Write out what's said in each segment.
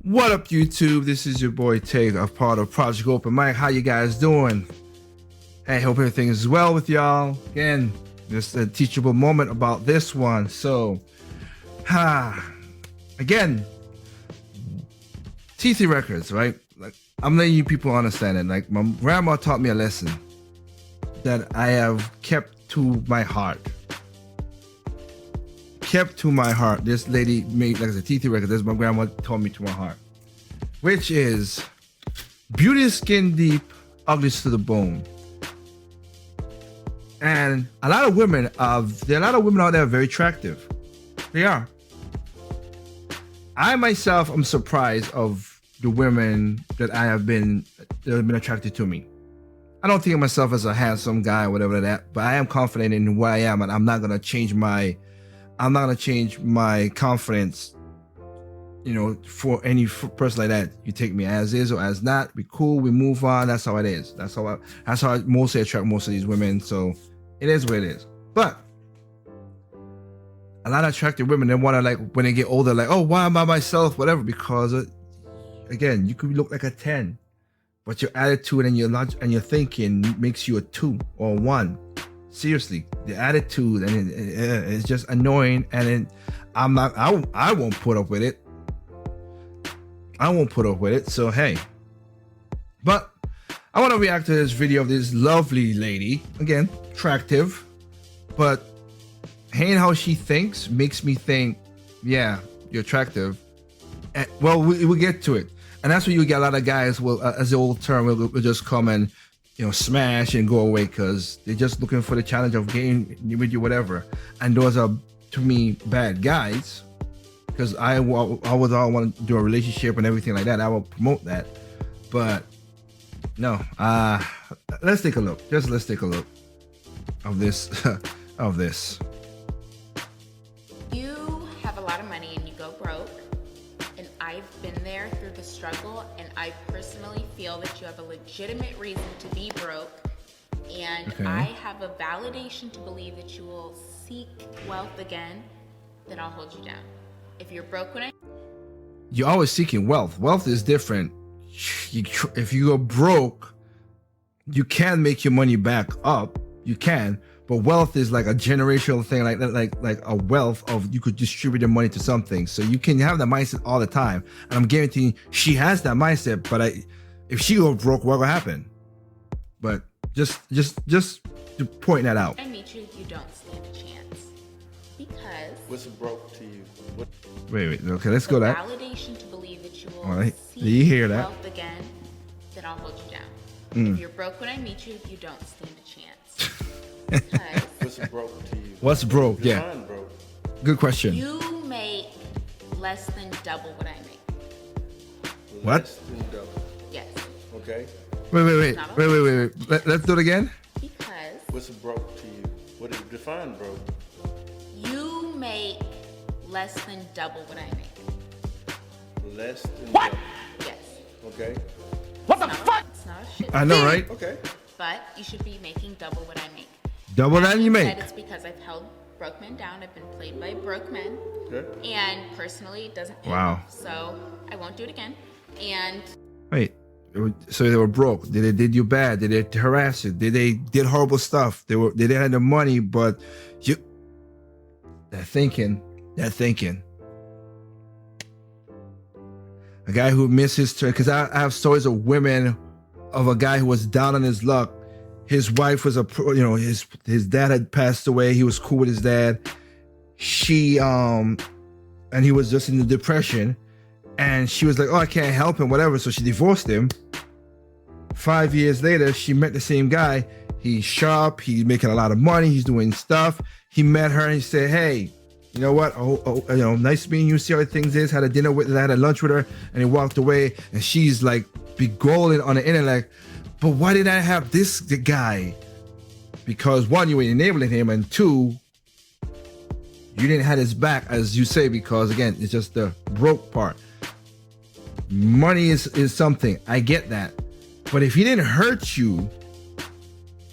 What up, YouTube? This is your boy Tate, a part of Project Open Mic. How you guys doing? Hey, hope everything is well with y'all. Again, just a teachable moment about this one. So, again, TC Records, right? Like, I'm letting you people understand it. Like, my grandma taught me a lesson that I have kept to my heart. Kept to my heart. This lady made, like I said, TT Records. That's my grandma told me to my heart, which is beauty is skin deep, ugly to the bone. And a lot of women, there are a lot of women out there very attractive. They are. I myself am surprised of the women that have been attracted to me. I don't think of myself as a handsome guy or whatever that, but I am confident in who I am, and I'm not gonna change my confidence, for any person like that. You take me as is or as not, we cool, we move on. That's how it is. That's how I mostly attract most of these women. So it is what it is. But a lot of attractive women, they want to, like, when they get older, like, oh, why am I myself, whatever, because again, you could look like a 10, but your attitude and your thinking makes you a 2 or a 1. Seriously, the attitude, and it's just annoying, and I won't put up with it. I won't put up with it. So hey, but I want to react to this video of this lovely lady. Again, attractive, but hearing how she thinks makes me think, yeah, you're attractive. And, well, we'll get to it, and that's where you get a lot of guys will, as the old term, will just come and smash and go away because they're just looking for the challenge of getting with you, whatever. And those are, to me, bad guys, because I would all want to do a relationship and everything like that. I will promote that, but no. Let's take a look. Let's take a look of this. Of this. You have a lot of money and you go broke, and I've been there through the struggle, and I personally feel that you have a legitimate reason to be broke, and okay. I have a validation to believe that you will seek wealth again, then I'll hold you down. If you're broke when You're always seeking wealth. Wealth is different. If you are broke, you can make your money back up. You can, but wealth is like a generational thing, like a wealth of, you could distribute the money to something. So you can have that mindset all the time, and I'm guaranteeing she has that mindset. But if she go broke, what will happen? But just to point that out. I meet you, you don't stand a chance, because what's broke to you? Wait. Okay, let's go that. Validation to believe that you will All right. seek Do you hear that? wealth again, then I'll hold you down. If you're broke when I meet you, you don't stand a chance. Because What's broke to you? What's broke? Yeah. Define broke. Good question. you make less than double what I make. What? Less than double. Yes. Okay. Wait. Let's do it again. Because What's broke to you? What is define broke? you make less than double what I make. Less than double. Yes. Okay. What the fuck? It's not a shit. I know, right? Okay. But you should be making double what I make. Double that you make. Said it's because I've held broke men down. I've been played by broke men. Okay. And personally, it doesn't pay Wow. off, so I won't do it again. And Wait. So they were broke. They did you bad? Did they harass you? They did horrible stuff? They had the money, but they're thinking. A guy who missed his turn, because I have stories of women, of a guy who was down on his luck. His wife was his dad had passed away. He was cool with his dad. And he was just in the depression, and she was like, oh, I can't help him, whatever. So she divorced him. 5 years later, she met the same guy. He's sharp. He's making a lot of money. He's doing stuff. He met her and he said, hey, you know what? Nice meeting you. See how things is. Had a dinner with her, had a lunch with her, and he walked away. And she's like begolden on the internet, like, but why did I have this guy? Because one, you were enabling him, and two, you didn't have his back, as you say, because again, it's just the broke part. Money is something. I get that. But if he didn't hurt you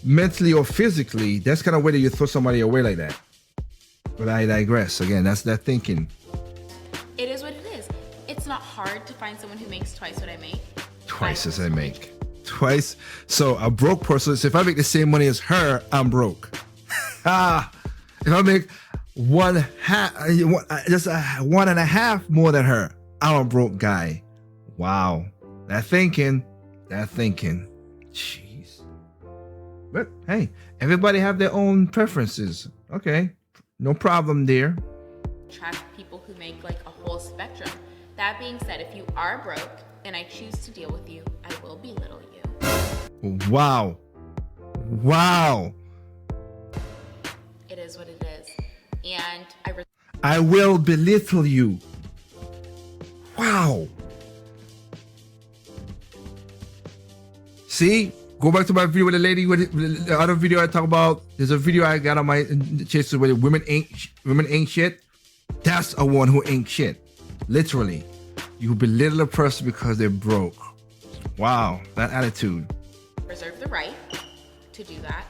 mentally or physically, that's kind of way that you throw somebody away like that. But I digress. Again, that's that thinking. it is what it is. It's not hard to find someone who makes twice what I make? Twice as I make. Twice. So a broke person. So if I make the same money as her, I'm broke. If I make just 1.5 more than her, I'm a broke guy. Wow. That thinking. Jeez. But hey, everybody have their own preferences. Okay. No problem there. Attract people who make like a whole spectrum. That being said, if you are broke and I choose to deal with you, I will belittle you. Wow. It is what it is. And I will belittle you. Wow. See? Go back to my video with the lady with the other video I talk about. There's a video I got on my chases where women ain't shit. That's a one who ain't shit. Literally. You belittle a person because they're broke. Wow, that attitude. reserve the right to do that.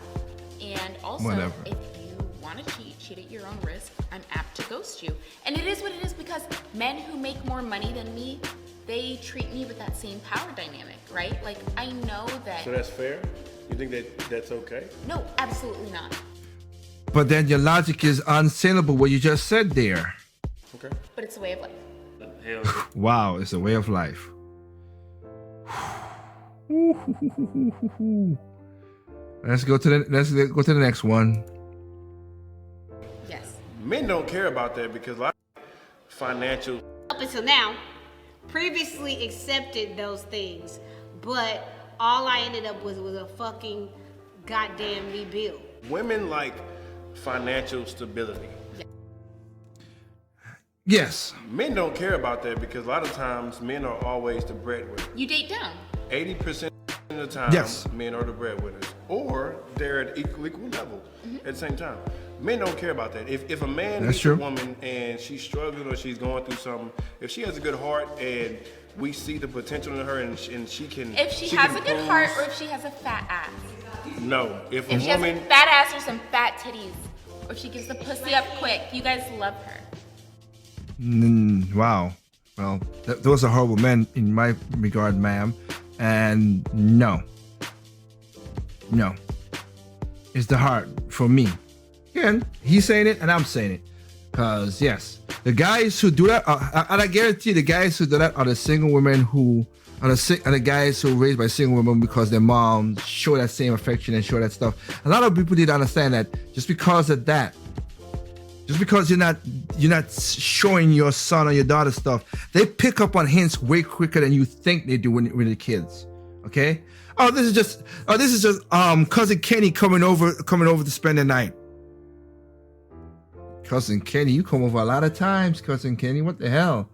And also, Whatever. if you want to cheat at your own risk. I'm apt to ghost you. And it is what it is because men who make more money than me, they treat me with that same power dynamic, right? Like, I know that... So that's fair? You think that that's okay? No, absolutely not. But then your logic is unassailable, what you just said there. Okay. But it's a way of life. Hell, Wow, it's a way of life. Let's go to the next one. Yes. men don't care about that because a lot of financial. Up until now, previously accepted those things, but all I ended up with was a fucking goddamn rebuild. Women like financial stability. Yes. Men don't care about that because a lot of times men are always the breadwinner. You date down. 80% of the time, Yes. men are the breadwinners, or they're at equal level at the same time. Men don't care about that. If a man That's meets true. a woman and she's struggling or she's going through something, if she has a good heart and we see the potential in her and she can, If she has can a good prove- heart or if she has a fat ass. no, if If a she has woman, a fat ass or some fat titties. Or if she gives the pussy up quick. You guys love her. Wow. Well, those are horrible men in my regard, ma'am. And no. It's the heart for me. Again, he's saying it and I'm saying it. Because, yes, the guys who do that, and I guarantee the guys who do that are the single women who, are the guys who are raised by single women because their moms show that same affection and show that stuff. A lot of people need to understand that just because of that, just because you're not showing your son or your daughter stuff, they pick up on hints way quicker than you think they do when they're kids. Okay? This is just cousin Kenny coming over to spend the night. Cousin Kenny, you come over a lot of times, cousin Kenny. What the hell?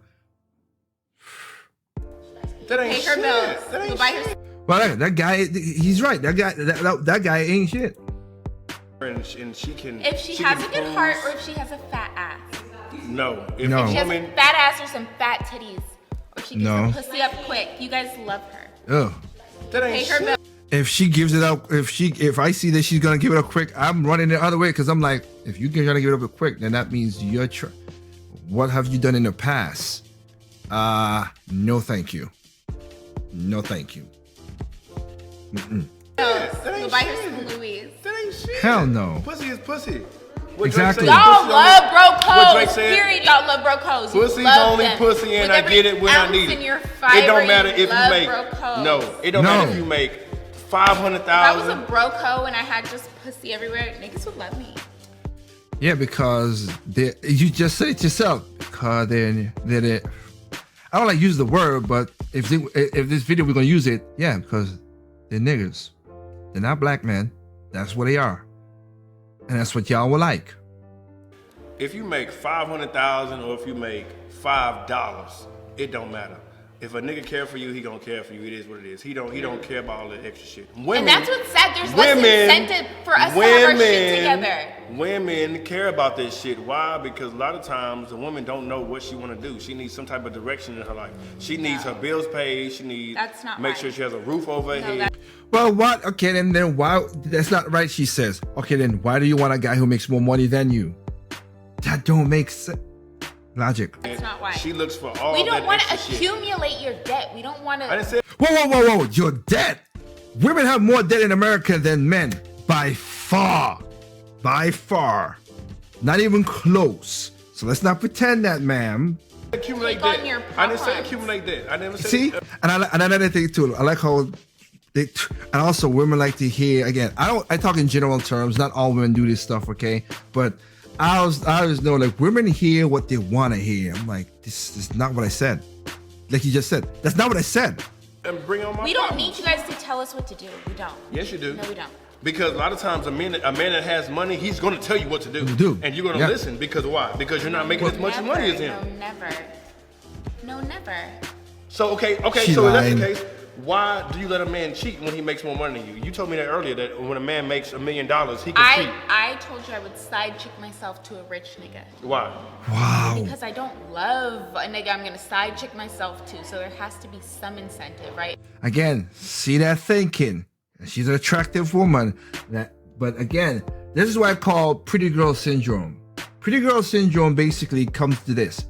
that ain't Pay her shit. bills. That ain't Go buy shit. her. Well, that guy, he's right. That guy ain't shit. And she can. If she can has a good prove- heart or if she has a fat ass. No, if No. a She has a woman, fat ass or some fat titties. Or if she gives No. the pussy up quick. You guys love her. Ugh. that Pay ain't her shit. bills. If she gives it up, if I see that she's gonna give it up quick, I'm running the other way because I'm like, if you're gonna give it up quick, then that means you're. What have you done in the past? No, thank you. No, thank you. That Go ain't buy her shit. some Louis. That ain't shit. Hell no. Pussy is pussy. What Exactly. Drake said, Y'all pussy love only- broke What Drake hoes. said? Period. Y'all love broke hoes. You Pussy's love only them. pussy and With I every get it when I ounce need in your it. fiber, It don't matter you if you love make broke hoes. no. It don't No. matter if you make If I was a 500,000. broke hoe and I had just pussy everywhere, niggas would love me. Yeah, because you just said it yourself. Because they're I don't like use the word, but if this video we're gonna use it, yeah, because they're niggers. They're not black men. That's what they are, and that's what y'all will like. If you make 500,000 or if you make $5, it don't matter. If a nigga care for you, he gonna care for you. It is what it is. He don't care about all that extra shit. Women, And that's what's sad. There's less incentive for us to have our shit together. Women care about this shit. Why? Because a lot of times a woman don't know what she want to do. She needs some type of direction in her life. She needs her bills paid. She needs That's not make right. sure she has a roof over her No, head. that- Well, what? Okay, then why? That's not right. She says. Okay, then why do you want a guy who makes more money than you? That don't make sense. Logic. That's not why. She looks for all We don't that want to extra shit. accumulate your debt. We don't want I didn't to. say Whoa. Your debt. Women have more debt in America than men. By far. By far. Not even close. So let's not pretend that, ma'am. accumulate Click on debt. your I didn't say problems. accumulate debt. I never said. See? And another thing too, I like how they, and also women like to hear, again, I talk in general terms, not all women do this stuff, okay? But I always know, like, women hear what they want to hear. I'm like, this is not what I said. Like you just said, that's not what I said. And bring on my We don't problems. need you guys to tell us what to do. We don't. Yes, you do. No, we don't. Because a lot of times a man that has money, he's going to tell you what to do. You do. And you're going to Yeah. listen because why? Because you're not making as much Never. money as him. No, never. No, never. So okay, She so if that's the lying. case, why do you let a man cheat when he makes more money than you? You told me that earlier, that when a man makes $1 million, he can cheat. I told you I would side chick myself to a rich nigga. Why? Wow. Because I don't love a nigga I'm gonna side chick myself to, so there has to be some incentive, right? Again, see that thinking. She's an attractive woman. But again, this is what I call pretty girl syndrome. Pretty girl syndrome basically comes to this.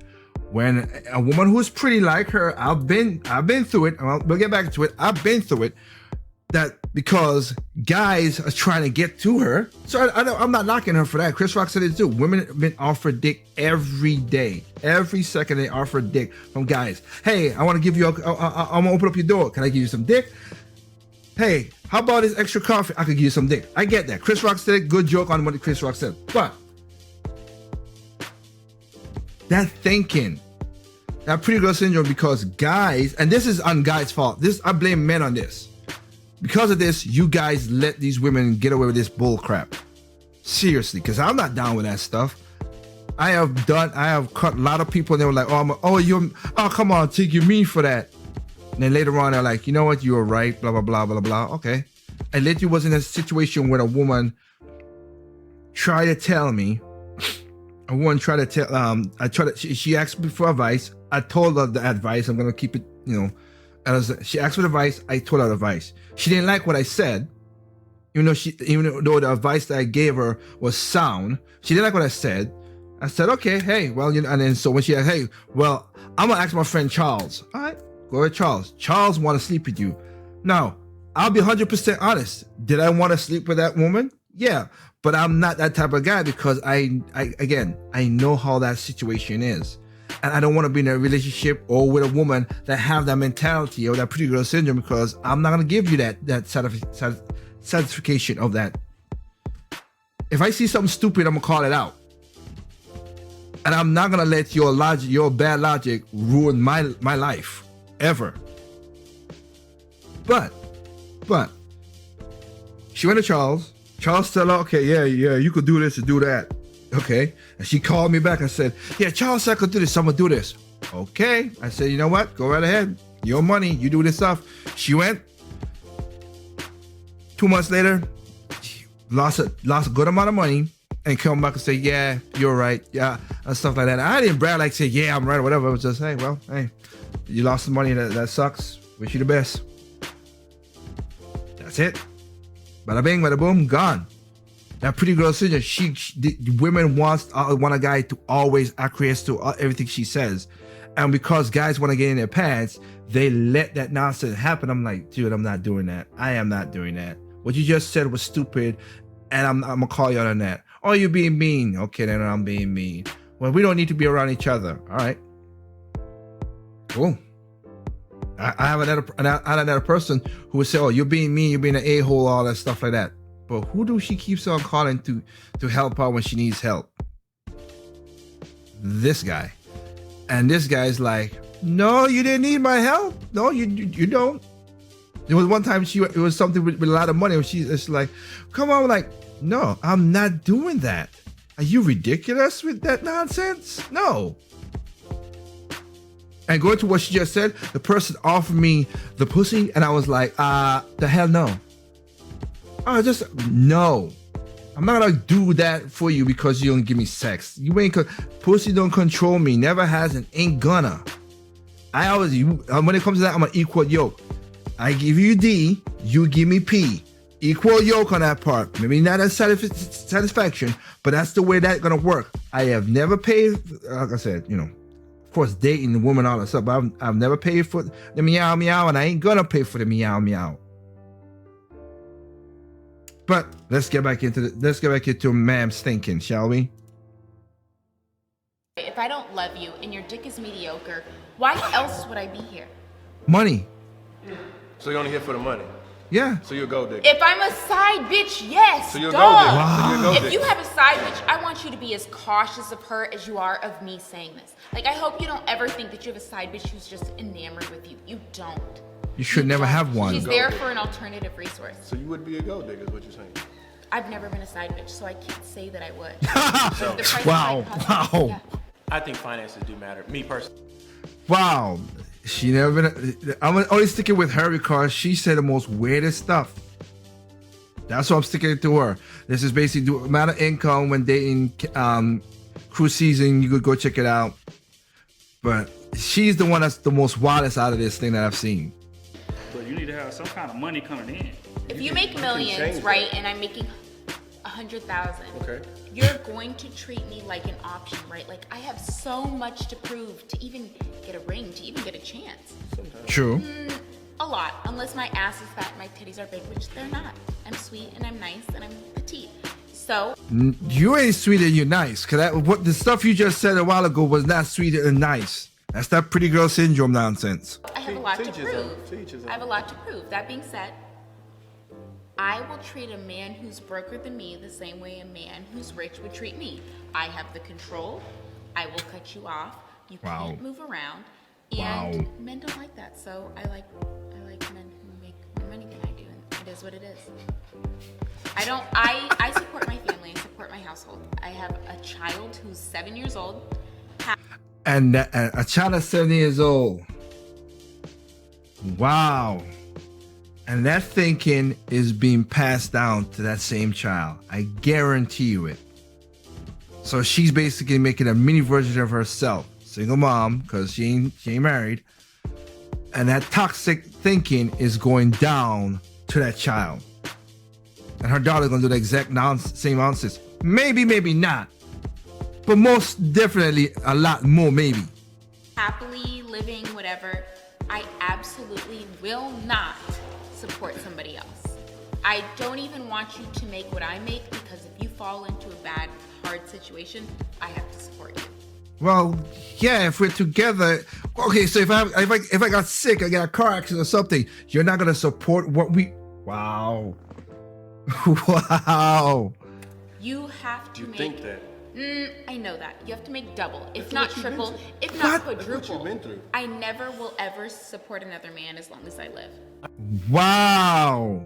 When a woman who's pretty like her, I've been through it. We'll get back to it. I've been through it. That because guys are trying to get to her. So I'm not knocking her for that. Chris Rock said it too. Women have been offered dick every day. Every second they offer dick from guys. Hey, I want to give you I'm gonna open up your door. Can I give you some dick? Hey, how about this extra coffee? I could give you some dick. I get that. Chris Rock said it. Good joke on what Chris Rock said. But that thinking, that pretty girl syndrome, because guys, and this is on guys' fault. I blame men on this. Because of this, you guys let these women get away with this bull crap. Seriously, because I'm not down with that stuff. I have cut a lot of people and they were like, oh, come on, Tig, you mean for that. And then later on, they're like, you know what, you were right, blah, blah, blah, blah, blah. Okay. And lately was in a situation where a woman tried to tell me, she asked me for advice. I told her the advice. I'm going to keep it, she asked for advice. I told her the advice. She didn't like what I said, even though the advice that I gave her was sound. She didn't like what I said. I said, okay, hey, well, and then so when she asked, hey, well, I'm going to ask my friend Charles. All right, go with Charles. Charles want to sleep with you. Now, I'll be 100% honest. Did I want to sleep with that woman? Yeah, but I'm not that type of guy because I know how that situation is. And I don't want to be in a relationship or with a woman that have that mentality or that pretty girl syndrome, because I'm not going to give you that satisfaction of that. If I see something stupid, I'm going to call it out. And I'm not going to let your bad logic ruin my life ever. But she went to Charles. Charles said, okay, yeah, you could do this and do that. Okay. And she called me back and said, yeah, Charles said I could do this, so I'm going to do this. Okay. I said, you know what? Go right ahead. Your money. You do this stuff. She went. 2 months later, she lost a good amount of money and come back and say, yeah, you're right. Yeah, and stuff like that. And I didn't brag like say, yeah, I'm right or whatever. It was just, hey, you lost the money. That sucks. Wish you the best. That's it. Bada bing, bada boom, gone. That pretty girl syndrome. Women want a guy to always acquiesce to everything she says, and because guys want to get in their pants, they let that nonsense happen. I'm like, dude, I'm not doing that. I am not doing that. What you just said was stupid, and I'm gonna call you out on that. Oh, you're being mean. Okay, then I'm being mean. Well, we don't need to be around each other. All right. Cool. I have another person who would say, oh, you're being mean, you're being an a-hole, all that stuff like that. But who do she keeps on calling to help out when she needs help? This guy. And this guy's like, no, you didn't need my help. No, you don't. There was one time it was something with a lot of money. And it's like, come on, like, no, I'm not doing that. Are you ridiculous with that nonsense? No. And going to what she just said, the person offered me the pussy, and I was like, the hell no. No. I'm not gonna do that for you because you don't give me sex. Pussy don't control me. Never has and ain't gonna. When it comes to that, I'm an equal yoke. I give you D, you give me P. Equal yoke on that part. Maybe not as satisfaction, but that's the way that's gonna work. I have never paid, like I said, of course, dating the woman, all that stuff. But I've never paid for the meow meow, and I ain't gonna pay for the meow meow. But let's get back into ma'am's thinking, shall we? If I don't love you and your dick is mediocre, why else would I be here? Money. So you're only here for the money. Yeah. So you're a gold digger. If I'm a side bitch, yes. So you're a duh. gold digger. Wow. So you're a gold If you digger. have a side bitch, I want you to be as cautious of her as you are of me saying this. Like, I hope you don't ever think that you have a side bitch who's just enamored with you. You don't. You should never don't. have one. She's there for an alternative resource. So you would be a gold digger, is what you're saying. I've never been a side bitch, so I can't say that I would. The price Wow. of my husband- Wow. yeah. I think finances do matter. Me personally. Wow. She never been. I'm only sticking with her because she said the most weirdest stuff. That's why I'm sticking to her. This is basically the amount of income when dating cruise season. You could go check it out. But she's the one that's the most wildest out of this thing that I've seen. But you need to have some kind of money coming in. If you make change millions, that. right, and I'm making 100,000, Okay. you're going to treat me like an option, right? Like, I have so much to prove to even get a ring, to even get a chance. True. A lot, unless my ass is fat and my titties are big, which they're not. I'm sweet and I'm nice and I'm petite. So, You ain't sweet and you're nice. Cause what the stuff you just said a while ago was not sweet and nice. That's that pretty girl syndrome nonsense. I have a lot to Teach his prove. own. Teach his own. I have a lot to prove. That being said, I will treat a man who's broker than me the same way a man who's rich would treat me. I have the control. I will cut you off. You Wow. can't move around. Wow. And men don't like that. So I like men who make more money than I do. And it is what it is. I support my family. I support my household. I have a child who's 7 years old. And a child of 7 years old. Wow. And that thinking is being passed down to that same child. I guarantee you it. So she's basically making a mini version of herself. Single mom, because she ain't married. And that toxic thinking is going down to that child. And her daughter's gonna do the exact same nonsense. Maybe, maybe not. But most definitely a lot more, maybe. Happily living, whatever, I absolutely will not support somebody else. I don't even want you to make what I make, because if you fall into a bad, hard situation, I have to support you. Well, yeah, if we're together, okay. So if I got sick, I got a car accident or something, you're not gonna support what we. Wow, wow. You have to You make. think that. I know that. You have to make double, if That's not what you've been triple, through. if not What? That's what quadruple. you've been through. I never will ever support another man as long as I live. Wow.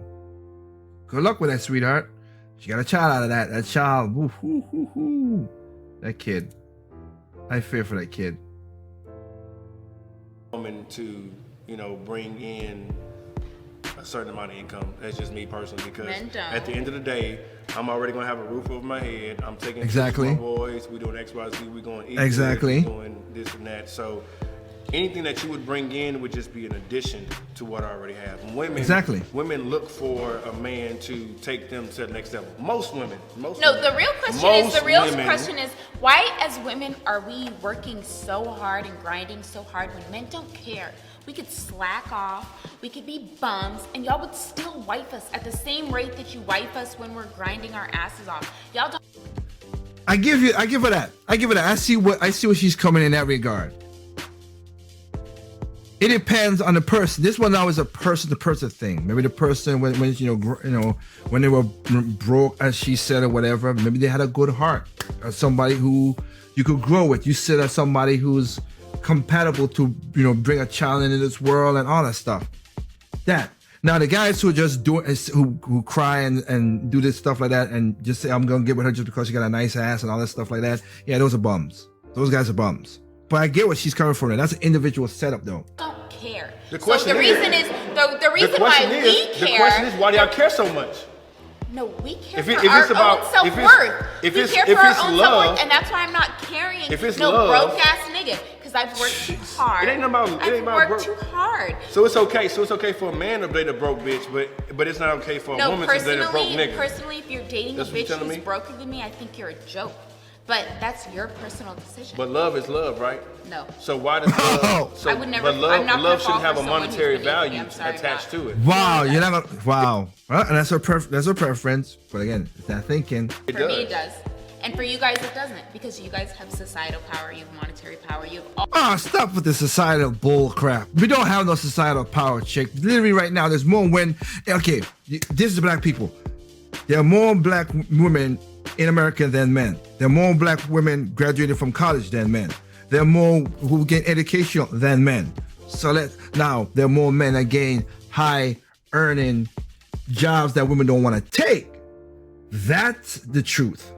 Good luck with that, sweetheart. She got a child out of that. That child. Woo, woo, woo, woo. That kid. I fear for that kid. Woman to, bring in a certain amount of income. That's just me personally, because Men don't. at the end of the day, I'm already gonna have a roof over my head. I'm taking Exactly. trips with my boys. We're doing X, Y, Z. We're going to eat. Exactly. We're doing this and that. So anything that you would bring in would just be an addition to what I already have. Exactly. Women look for a man to take them to the next level. Most women. No, women, the real question is why as women are we working so hard and grinding so hard when men don't care? We could slack off, we could be bums, and y'all would still wife us at the same rate that you wife us when we're grinding our asses off. Y'all don't. I give her that. I see what she's coming in that regard. It depends on the person. This one now is a person-to-person thing. Maybe the person when when they were broke, as she said, or whatever. Maybe they had a good heart, or somebody who you could grow with. You said as somebody who's compatible to bring a child into this world and all that stuff. That now the guys who just do who cry and do this stuff like that and just say I'm gonna get with her just because she got a nice ass and all that stuff like that. Yeah, those are bums. Those guys are bums. But I get where she's coming from. That's an individual setup, though. Don't care. The question so the is- reason is the reason why we care. The question is, why do y'all care so much? No, we care If for it's our about- own if it's- self-worth. if We it's- care if for it's our own love- self-worth, and that's why I'm not carrying If it's no love- broke ass nigga. Because I've worked too hard. It ain't about I've worked broke. too hard. So it's okay. So it's okay for a man to date a broke bitch, but it's not okay for a No, woman to date a broke personally, nigga. personally, if you're dating That's a what you're bitch telling who's me? broker than me, I think you're a joke. But that's your personal decision. But love is love, right? No. So why does love? So, I would never- But love, I'm not gonna love fall shouldn't have for a someone who's monetary beneath me. I'm value sorry, attached to it. Wow, you're not gonna. Wow, well, and that's her preference. But again, it's that thinking. It For me, it does. does. And for you guys, it doesn't. Because you guys have societal power, you have monetary power, you have all. Ah, stop with the societal bull crap. We don't have no societal power, chick. Literally, right now, there's more women. Okay, this is black people. There are more black women in America than men. There are more black women graduated from college than men. There are more who get education than men. So now there are more men that gain high earning jobs that women don't want to take. That's the truth.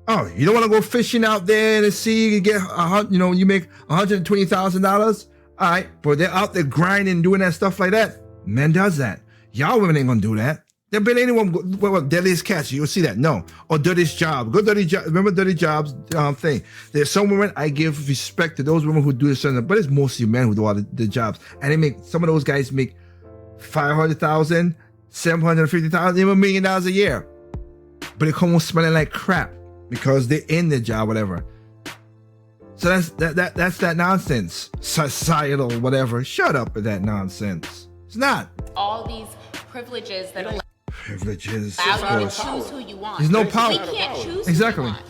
Oh, you don't want to go fishing out there in the sea and get you make $120,000? All right, but they're out there grinding, doing that stuff like that. Men does that. Y'all women ain't gonna do that. There been anyone deadliest catch, you'll see that. No. Or dirtiest job. Go dirty job. Remember dirty jobs thing. There's some women I give respect to those women who do this, but it's mostly men who do all the jobs. And they make some of those guys make $500,000, $750,000, even $1 million a year. But they come home smelling like crap because they're in the job, whatever. So that's that nonsense. Societal, whatever. Shut up with that nonsense. It's not. All these privileges that allow Privileges. you Of to course. choose who you want. There's no power. We can't choose Exactly. who we want.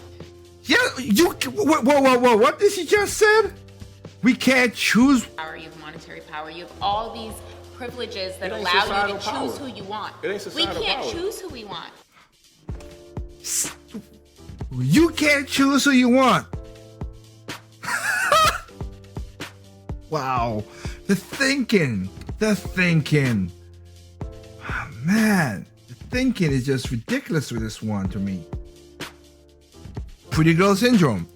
Yeah, whoa. What did she just said? We can't choose. Power, you have monetary power, you have all these privileges that It ain't allow you societal to choose power. who you want. It ain't We societal can't power. choose who we want. You can't choose who you want. Wow. The thinking. Oh, man. The thinking is just ridiculous with this one to me. Pretty girl syndrome.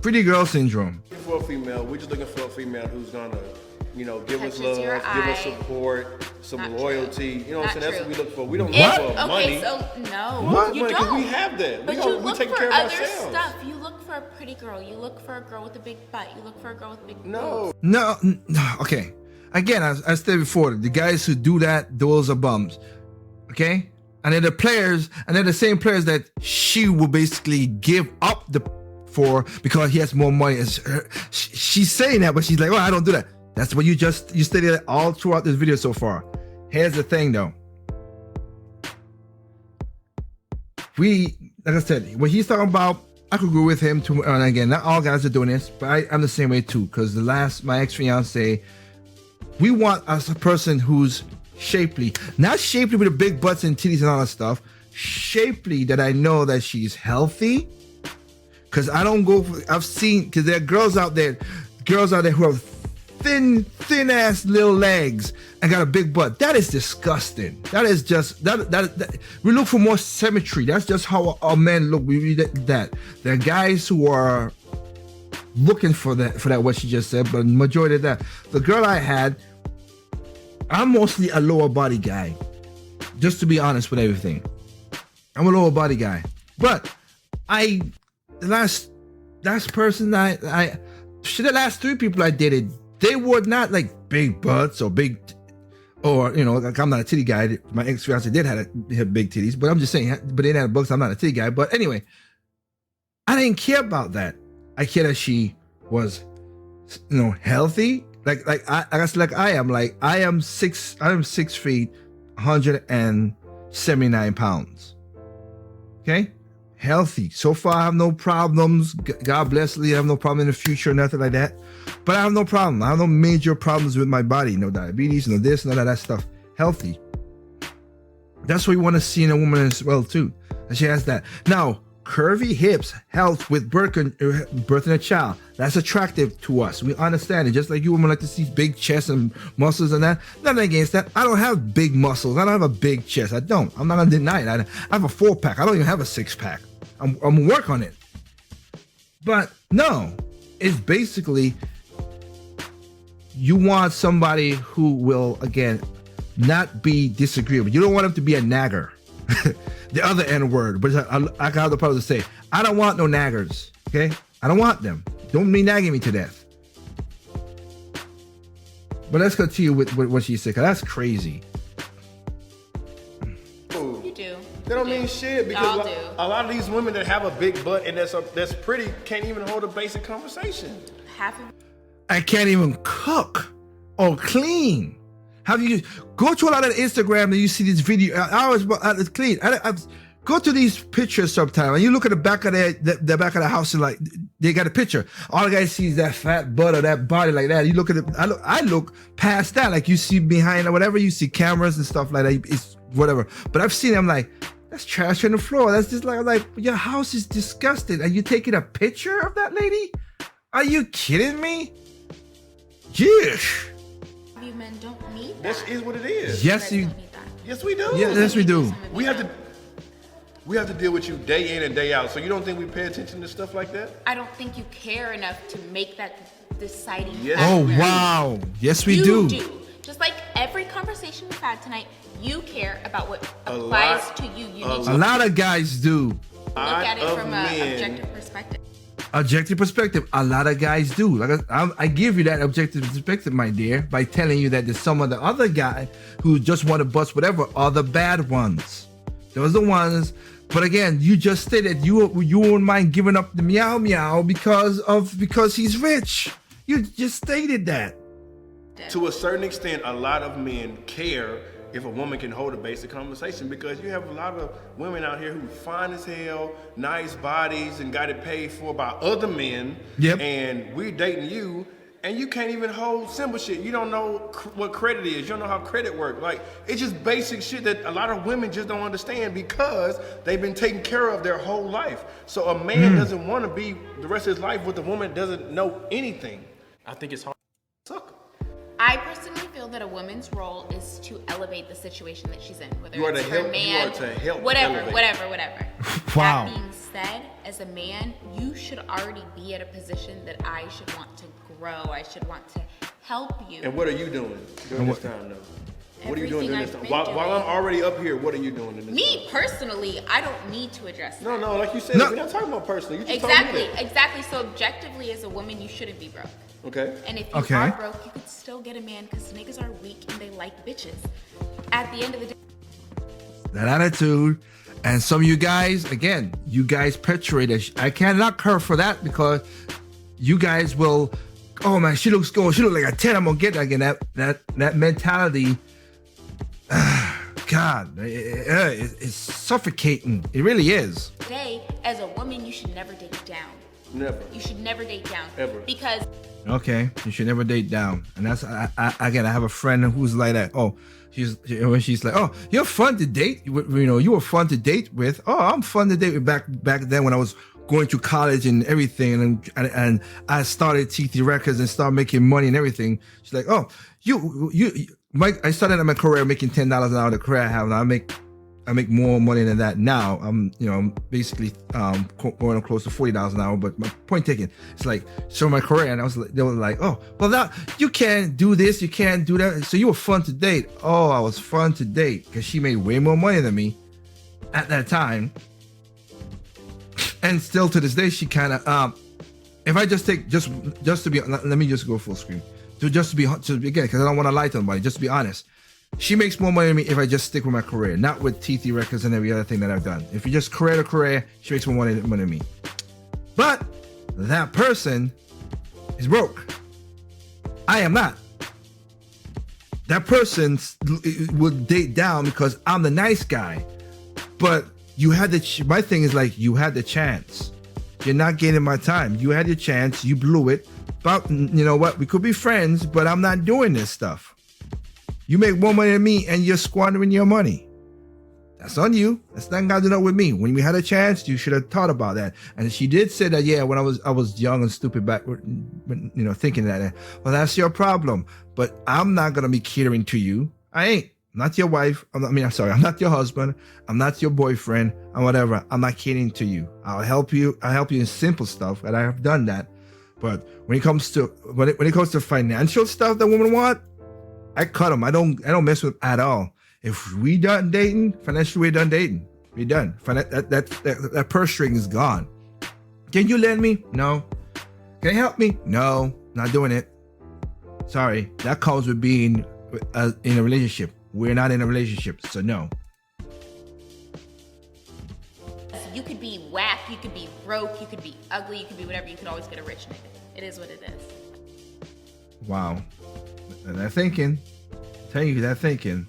Pretty girl syndrome. For a female, we're just looking for a female who's gonna, give us Touches love, your give us eye. support, some Not loyalty. You know what I'm Not saying? That's what we true. look for. We don't If- look for money. Okay, so no, What? you Money, 'cause don't. we have that. But We you don't- we look take for care of other ourselves. stuff. You look for a pretty girl. You look for a girl with a big butt. You look for a girl with big No. boobs. No. Okay. Again, as I said before, the guys who do that, those are bums. Okay? And they're the players, and they're the same players that she will basically give up for because he has more money. She's saying that, but she's like, "Oh, I don't do that." That's what you stated all throughout this video so far. Here's the thing, though. Like I said, what he's talking about, I could agree with him too. And again, not all guys are doing this, but I'm the same way too. Because my ex-fiance, we want a person who's shapely, not shapely with the big butts and titties and all that stuff. Shapely that I know that she's healthy. Because I've seen, because there are girls out there who have thin ass little legs and got a big butt. That is disgusting. That is just, that we look for more symmetry. That's just how our men look. We read that. There are guys who are looking for that, what she just said, but majority of that. The girl I had, I'm mostly a lower body guy. Just to be honest with everything. I'm a lower body guy. But the last person the last 3 people I dated, they were not like big butts or big, or like I'm not a titty guy. My ex-fiance did have big titties, but I'm just saying, but they didn't have books. I'm not a titty guy. But anyway, I didn't care about that. I cared that she was, healthy. I am 6 feet, 179 pounds. Okay. Healthy. So far, I have no problems. God bless Lee. I have no problem in the future, nothing like that. But I have no problem. I have no major problems with my body. No diabetes, no this, none of that stuff. Healthy. That's what you want to see in a woman as well, too. And she has that. Now, curvy hips helps with birthing a child. That's attractive to us. We understand it. Just like you women like to see big chests and muscles and that. Nothing against that. I don't have big muscles. I don't have a big chest. I don't. I'm not going to deny it. I have a 4-pack. I don't even have a 6-pack. I'm going to work on it. But no, it's basically you want somebody who will, again, not be disagreeable. You don't want him to be a nagger. The other N word, but I have the power to say, I don't want no naggers. Okay? I don't want them. Don't be nagging me to death. But let's continue with what she said, because that's crazy. You do. That don't mean shit because Y'all do. a lot of these women that have a big butt and that's pretty can't even hold a basic conversation. Half of I can't even cook or clean. How do you go to a lot of Instagram and you see this video? I always clean. I go to these pictures sometimes and you look at the back of the back of the house and like they got a picture. All the guy sees that fat butt or that body like that. You look at it. I look past that. Like you see behind or whatever, you see cameras and stuff like that. It's whatever. But I've seen. I'm like, that's trash on the floor. That's just like your house is disgusting. Are you taking a picture of that lady? Are you kidding me? Yeesh. you men don't need that. That is what it is. Yes, You you. guys don't need that. Yes, we do. Yeah, yes, we do. We have to deal with you day in and day out. So you don't think we pay attention to stuff like that? I don't think you care enough to make that deciding Yes. Oh factor. wow. Yes, we you do. Just like every conversation we've had tonight, you care about what A applies lot- to you. You a need to A lot of guys do. look at it of from an men- objective perspective. Objective perspective. A lot of guys do. Like I give you that objective perspective, my dear, by telling you that there's some of the other guys who just want to bust whatever are the bad ones. Those are the ones. But again, you just stated you wouldn't mind giving up the meow meow because he's rich. You just stated that. To a certain extent, a lot of men care if a woman can hold a basic conversation because you have a lot of women out here who fine as hell, nice bodies, and got it paid for by other men. Yep. And we dating you, and you can't even hold simple shit. You don't know what credit is. You don't know how credit works. Like, it's just basic shit that a lot of women just don't understand because they've been taken care of their whole life. So a man doesn't want to be the rest of his life with a woman that doesn't know anything. I think it's hard. Sucker. I personally feel that a woman's role is to elevate the situation that she's in, whether You are it's to her help- you man, are to help whatever. elevate. Wow. That being said, as a man, you should already be at a position that I should want to grow. I should want to help you. And what are you doing during this time, though? What are you doing Everything during I've this time? been While I'm doing. already up here, what are you doing in this Me time? personally, I don't need to address that. No, like you said, No. we're not talking about personally. You just told me Exactly, that. exactly. So objectively, as a woman, you shouldn't be broke. Okay. And if you Okay. are broke, you could still get a man because niggas are weak and they like bitches. At the end of the day, That attitude. And some of you guys, again, you guys perpetrate it. I cannot her for that because you guys will, oh man, she looks good. She look like a 10. I'm gonna get that again. That mentality, God, it's suffocating. It really is. today, as a woman, you should never date down. Never. You should never date down. Ever. Because Okay, you should never date down. And that's again, I have a friend who's like that. Oh, she's like, oh, you're fun to date. You know, you were fun to date with. Oh, I'm fun to date with back then when I was going to college and everything, and I started TT Records and started making money and everything. She's like, oh, I started my career making $10 an hour. The career I have now, I make more money than that now. I'm basically going close to $40 an hour. But my point taken, it's like, so my career, and they were like, oh, well, that you can't do this, you can't do that. So you were fun to date. Oh, I was fun to date because she made way more money than me at that time. And still to this day, she kind of, if I just take just to be, let me just go full screen. Just to be again, because I don't want to lie to anybody. Just to be honest. She makes more money than me if I just stick with my career, not with TT Records and every other thing that I've done. If you just career to career, she makes more money than me. But that person is broke. I am not. That person would date down because I'm the nice guy. But you had my thing is like, you had the chance. You're not getting my time. You had your chance. You blew it. But you know what? We could be friends, but I'm not doing this stuff. You make more money than me and you're squandering your money. That's on you. That's not got to do with me. When we had a chance, you should have thought about that. And she did say that, yeah, when I was young and stupid back, thinking that, well, that's your problem. But I'm not going to be catering to you. I ain't. I'm not your wife. I'm not your husband. I'm not your boyfriend and whatever. I'm not catering to you. I'll help you. I'll help you in simple stuff. And I have done that. But when it comes to financial stuff that women want, I cut them. I don't mess with them at all. If we done dating, financially we're done dating. We're done. That purse string is gone. Can you lend me? No. Can you help me? No. Not doing it. Sorry. That comes with being in a relationship. We're not in a relationship, so no. you could be broke, you could be ugly, you could be whatever. You could always get a rich nigga. It is what it is. Wow. They're thinking. Tell you, they're thinking.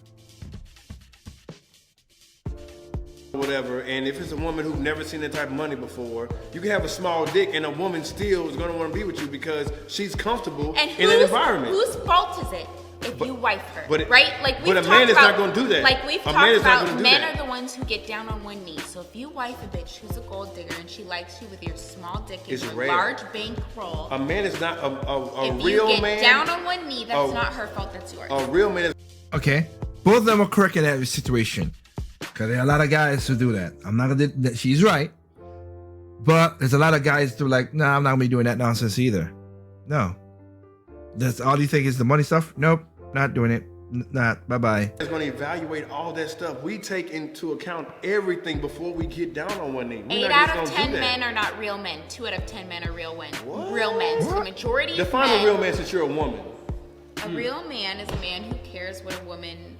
Whatever, and if it's a woman who's never seen that type of money before, you can have a small dick and a woman still is going to want to be with you because she's comfortable in an environment. Whose fault is it if you wife her, right? Like but a man is not going to do that. Like we've talked about, men are the ones who get down on one knee. So if you wife a bitch who's a gold digger and she likes you with your small dick and your large bankroll, a man is not a if real you get man. Down on one knee, that's not her fault. That's yours. A real man is. Okay, both of them are correct in that situation. Because there are a lot of guys who do that. I'm not gonna. She's right, but there's a lot of guys who are like, nah, I'm not gonna be doing that nonsense either. No, that's all you think is the money stuff. Nope, not doing it. Not. Bye bye. Is going to evaluate all that stuff. We take into account everything before we get down on one knee. 8 out of 10 men are not real men. 2 out of 10 men are real men. What? Real men. So the majority Define of men. a real man since you're a woman. A real man is a man who cares what a woman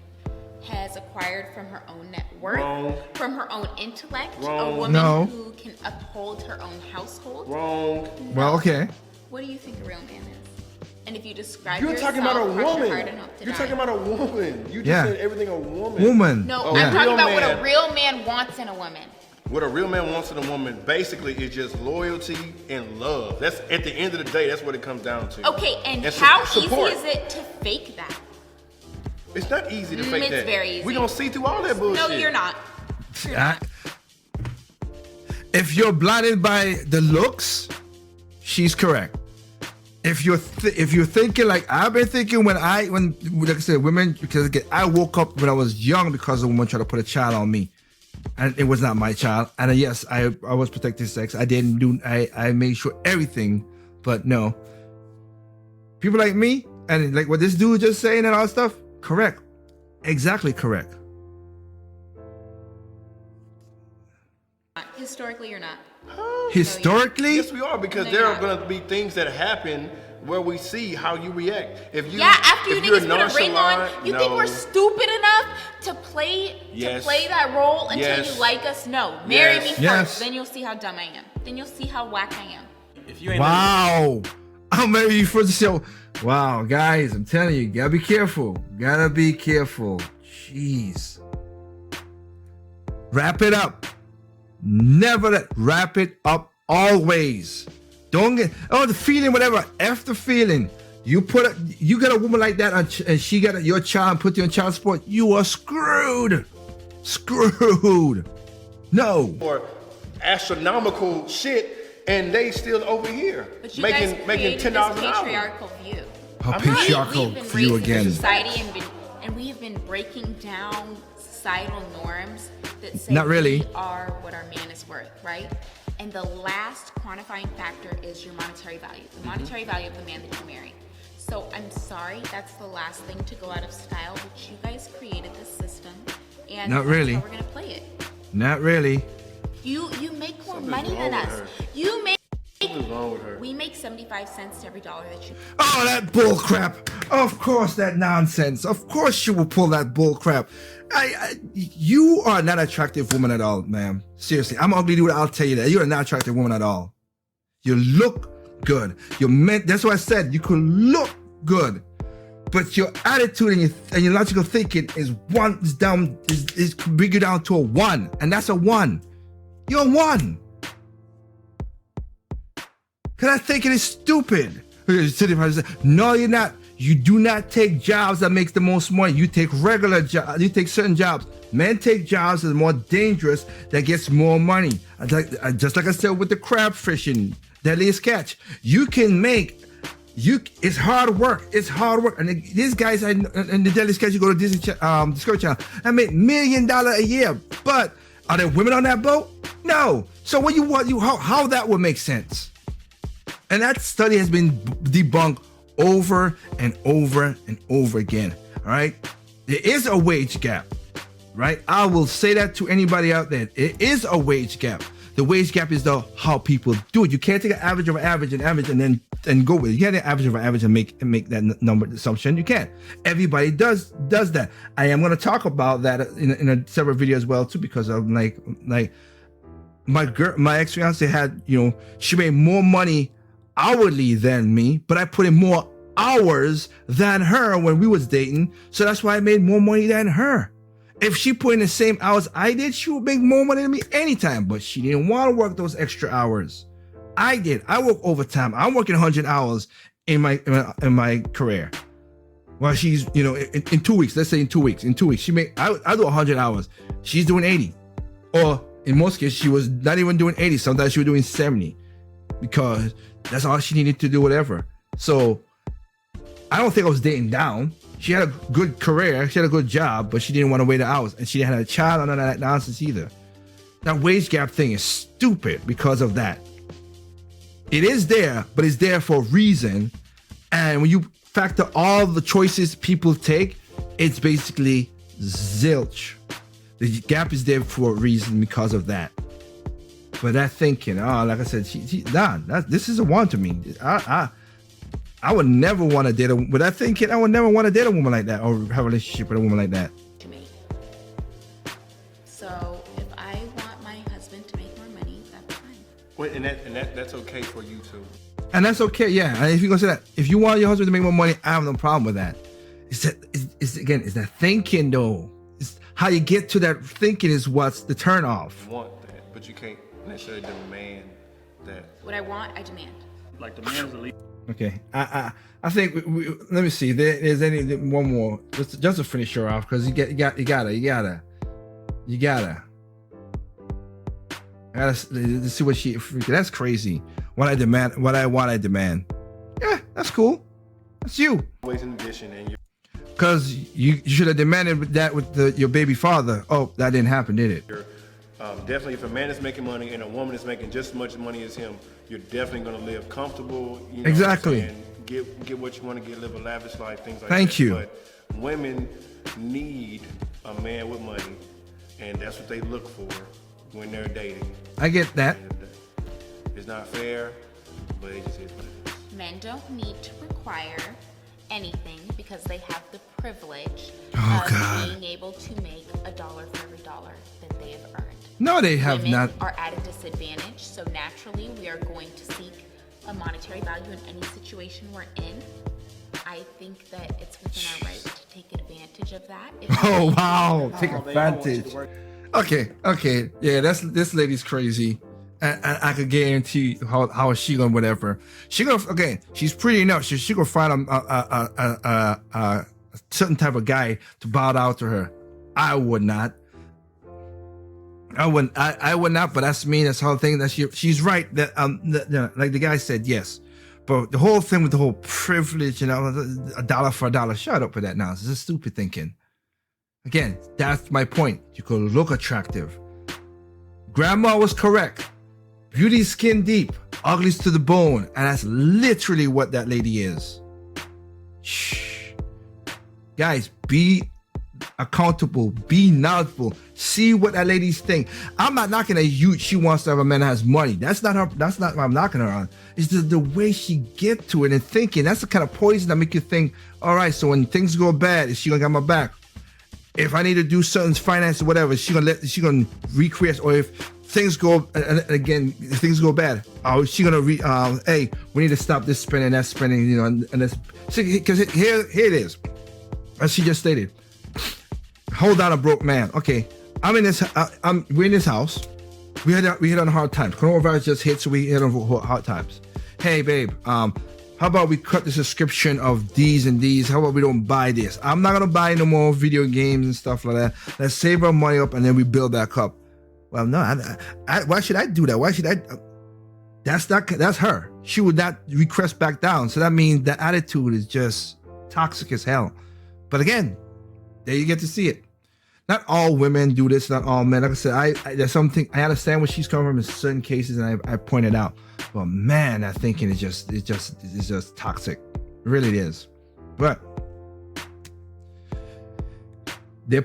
has acquired from her own net worth, Wrong. from her own intellect, Wrong. a woman No. who can uphold her own household. Wrong. Well, okay. What do you think a real man is? And if you describe You're yourself, talking about a cross your woman. heart and hope to You're die. talking about a woman. You just Yeah. said everything a woman. Woman. No, Oh, I'm yeah. talking about Real what man. a real man wants in a woman. What a real man wants in a woman basically is just loyalty and love. That's at the end of the day, that's what it comes down to. Okay, and And how support. easy is it to fake that? It's not easy to fake It's that. very easy. We don't see through all that bullshit. No, you're not. If you're blinded by the looks, she's correct. If you're thinking like I've been thinking when like I said, women, because again, I woke up when I was young because a woman tried to put a child on me, and it was not my child. And yes, I was protecting sex. I made sure everything, but no. People like me and like what this dude just saying and all that stuff, correct, exactly correct. Historically, you're not. Historically, Yes, we are, because No, there you're are not. going to be things that happen where we see how you react. If you, Yeah, after you if you're niggas put a ring on, nonchalant, you no. think we're stupid enough to play Yes. that role until Yes. you like us? No, marry Yes. me first. Yes. Then you'll see how dumb I am. Then you'll see how whack I am. If you ain't wow. I'll marry you for the show. Wow, guys, I'm telling you, gotta be careful. Gotta be careful. Jeez. Wrap it up. Never wrap it up always. Don't get the feeling, whatever. F the feeling. You got a woman like that and she got your child, put you on child support, you are screwed. Screwed. No. Or astronomical shit, and they still over here But you making guys making created $10 this an hour. patriarchal view. How I'm not- patriarchal We've been for you raised in again. society and we've been breaking down societal norms that say Not really. we are what our man is worth, right? And the last quantifying factor is your monetary value, the monetary value of the man that you marry. So I'm sorry, that's the last thing to go out of style, but you guys created this system, and Not that's really. how we're gonna play it. Not really. You make more Something's money wrong than with us. her. You make. What's wrong with her? We make 75 cents to every dollar that you. Oh, that bull crap. Of course, that nonsense. Of course you will pull that bull crap. You are not an attractive woman at all, ma'am. Seriously, I'm ugly dude. I'll tell you that. You're not an attractive woman at all. You look good. That's what I said. You could look good, but your attitude and your logical thinking is bring you down to a 1, and that's a 1. You're a 1. Cause I think it is stupid. No, you're not. You do not take jobs that makes the most money. You take regular jobs. You take certain jobs. Men take jobs that are more dangerous that gets more money. Just like I said with the crab fishing, deadliest catch. You can make. It's hard work. It's hard work. And these guys in the deadliest catch, you go to Discovery Channel, I make $1 million a year. But are there women on that boat? No. So what how that would make sense? And that study has been debunked over and over and over again. All right. There is a wage gap, right? I will say that to anybody out there. It is a wage gap. The wage gap is how people do it. You can't take an average of an average and then go with it. You can't take an average of an average and make that number assumption. You can't. Everybody does that. I am going to talk about that in a separate video as well too, because I'm like my ex-fiance had, she made more money hourly than me, but I put in more hours than her when we was dating. So that's why I made more money than her. If she put in the same hours I did, she would make more money than me anytime, but she didn't want to work those extra hours. I did. I work overtime. I'm working 100 hours in my career. Well, she's, in 2 weeks, let's say in 2 weeks, I do 100 hours. She's doing 80. Or in most cases, she was not even doing 80. Sometimes she was doing 70 because that's all she needed to do, whatever. So I don't think I was dating down. She had a good career. She had a good job, but she didn't want to wait the hours. And she didn't have a child, none of that nonsense either. That wage gap thing is stupid because of that. It is there, but it's there for a reason. And when you factor all the choices people take, it's basically zilch. The gap is there for a reason because of that. But that thinking, like I said, this is a one to me. I would never want to date with that thinking. I would never want to date a woman like that or have a relationship with a woman like that. To me. So if I want my husband to make more money, that's fine. Well, and that's okay for you too. And that's okay, yeah. And if you're gonna say that, if you want your husband to make more money, I have no problem with that. It's that thinking though. It's how you get to that thinking is what's the turn off. You want that, but you can't necessarily demand that. What I want, I demand. Like the man's elite. Okay, I think let me see. There's one more just to finish her off because you gotta. Let's see what she. That's crazy. What I demand, what I want, I demand. Yeah, that's cool. That's you. Always in addition, and because you should have demanded that with your baby father. Oh, that didn't happen, did it? Definitely, if a man is making money and a woman is making just as much money as him, you're definitely going to live comfortable. Exactly. And get what you want to get, live a lavish life, things like Thank that. you. But women need a man with money, and that's what they look for when they're dating. I get that. And it's not fair, but it just is what it is. Men don't need to require anything because they have the privilege God. being able to make $1 for every dollar that they have earned. No, they have Women not. are at a disadvantage, so naturally we are going to seek a monetary value in any situation we're in. I think that it's within our right to take advantage of that. Oh wow, take advantage. Okay, yeah, this lady's crazy. And I could guarantee how she gonna whatever. She gonna again. She's pretty enough. She gonna find a certain type of guy to bow down to her. I would not. I would not. But that's me. That's the whole thing. That she's right. That like the guy said, yes. But the whole thing with the whole privilege, $1 for $1. Shut up with that nonsense. It's stupid thinking. Again, that's my point. You could look attractive. Grandma was correct. Beauty skin deep, uglies to the bone, and that's literally what that lady is. Shh. Guys, be accountable, be knowledgeable, see what that lady's think. I'm not knocking at you. She wants to have a man that has money. That's not what I'm knocking her on. It's the way she get to it and thinking. That's the kind of poison that make you think, all right, so when things go bad, is she gonna get my back? If I need to do certain finance or whatever, she gonna recreate, or if things go if things go bad, she gonna hey, we need to stop this spending, that spending, and that's because here it is, as she just stated. Hold down a broke man. Okay, we're in this house. We hit on hard times. Coronavirus just hit, so we hit on hard times. Hey, babe, how about we cut the subscription of these and these? How about we don't buy this? I'm not gonna buy no more video games and stuff like that. Let's save our money up and then we build back up. Well, no, why should I do that? Why should I? That's her. She would not request back down. So that means the attitude is just toxic as hell. But again, there you get to see it. Not all women do this, not all men. Like I said, there's something, I understand where she's coming from in certain cases, and I pointed out. But man, that thinking is just toxic. It really is. But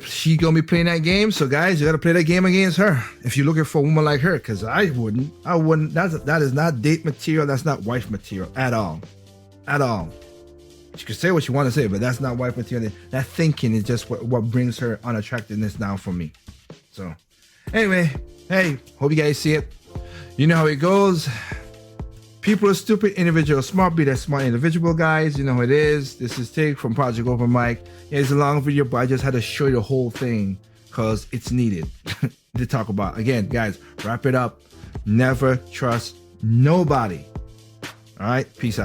she gonna be playing that game. So guys, you gotta play that game against her if you're looking for a woman like her. Because I wouldn't. That is not date material. That's not wife material at all. She can say what you want to say, but that's not wife material. That thinking is just what brings her unattractiveness down for me. So Anyway, hey, hope you guys see it. You know how it goes. People are stupid, individuals smart. Be that smart individual, guys. You know how it is. This is Tig from Project Open Mic. Yeah, it's a long video, but I just had to show you the whole thing because it's needed to talk about. Again, guys, wrap it up. Never trust nobody. All right, peace out.